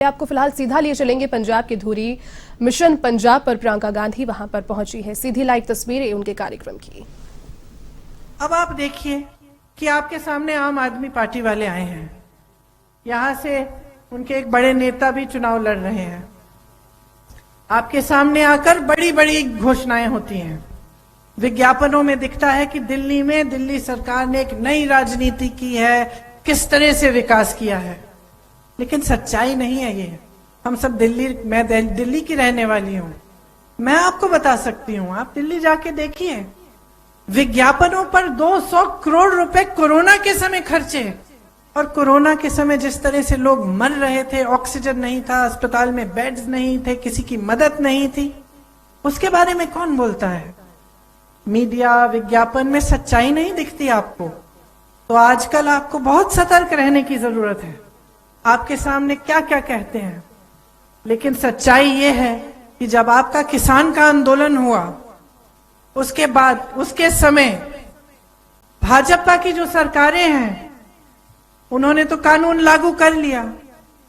आपको फिलहाल सीधा लिए चलेंगे पंजाब की धुरी मिशन पंजाब पर। प्रियंका गांधी वहां पर पहुंची है। सीधी लाइव तस्वीरें उनके कार्यक्रम की। अब आप देखिए कि आपके सामने आम आदमी पार्टी वाले आए हैं। यहां से उनके एक बड़े नेता भी चुनाव लड़ रहे हैं। आपके सामने आकर बड़ी बड़ी घोषणाएं होती हैं। विज्ञापनों में दिखता है कि दिल्ली में दिल्ली सरकार ने एक नई राजनीति की है, किस तरह से विकास किया है। लेकिन सच्चाई नहीं है ये। हम सब मैं दिल्ली की रहने वाली हूं। मैं आपको बता सकती हूं, आप दिल्ली जाके देखिए, विज्ञापनों पर 200 करोड़ रुपए कोरोना के समय खर्चे। और कोरोना के समय जिस तरह से लोग मर रहे थे, ऑक्सीजन नहीं था, अस्पताल में बेड्स नहीं थे, किसी की मदद नहीं थी, उसके बारे में कौन बोलता है? मीडिया, विज्ञापन में सच्चाई नहीं दिखती आपको। तो आजकल आपको बहुत सतर्क रहने की जरूरत है। आपके सामने क्या क्या कहते हैं, लेकिन सच्चाई ये है कि जब आपका किसान का आंदोलन हुआ, उसके बाद उसके समय भाजपा की जो सरकारें हैं उन्होंने तो कानून लागू कर लिया,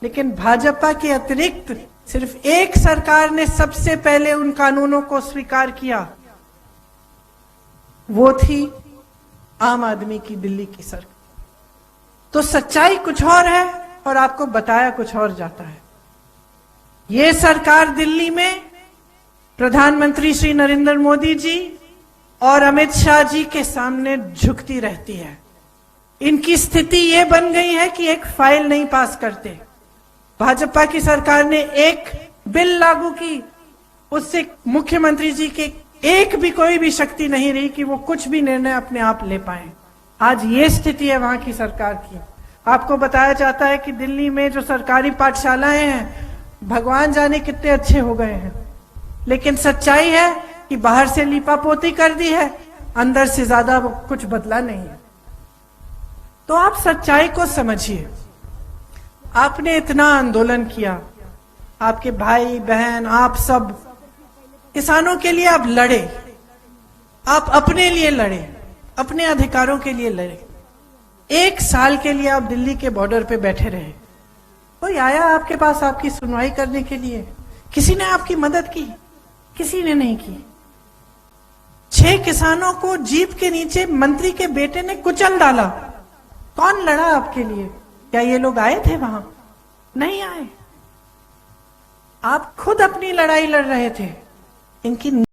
लेकिन भाजपा के अतिरिक्त सिर्फ एक सरकार ने सबसे पहले उन कानूनों को स्वीकार किया। वो थी आम आदमी की दिल्ली की सरकार। तो सच्चाई कुछ और है और आपको बताया कुछ और जाता है। ये सरकार दिल्ली में प्रधानमंत्री श्री नरेंद्र मोदी जी और अमित शाह जी के सामने झुकती रहती है। इनकी स्थिति ये बन गई है कि एक फाइल नहीं पास करते। भाजपा की सरकार ने एक बिल लागू की, उससे मुख्यमंत्री जी के एक भी कोई भी शक्ति नहीं रही कि वो कुछ भी निर्णय अपने आप ले पाए। आज ये स्थिति है वहां की सरकार की। आपको बताया जाता है कि दिल्ली में जो सरकारी पाठशालाएं हैं, भगवान जाने कितने अच्छे हो गए हैं, लेकिन सच्चाई है कि बाहर से लीपापोती कर दी है, अंदर से ज्यादा कुछ बदला नहीं है। तो आप सच्चाई को समझिए। आपने इतना आंदोलन किया, आपके भाई बहन आप सब किसानों के लिए आप लड़े, आप अपने लिए लड़े, अपने अधिकारों के लिए लड़े। 1 साल के लिए आप दिल्ली के बॉर्डर पे बैठे रहे। कोई आया आपके पास आपकी सुनवाई करने के लिए? किसी ने आपकी मदद की? किसी ने नहीं की। 6 किसानों को जीप के नीचे मंत्री के बेटे ने कुचल डाला। कौन लड़ा आपके लिए? क्या ये लोग आए थे वहां? नहीं आए। आप खुद अपनी लड़ाई लड़ रहे थे। इनकी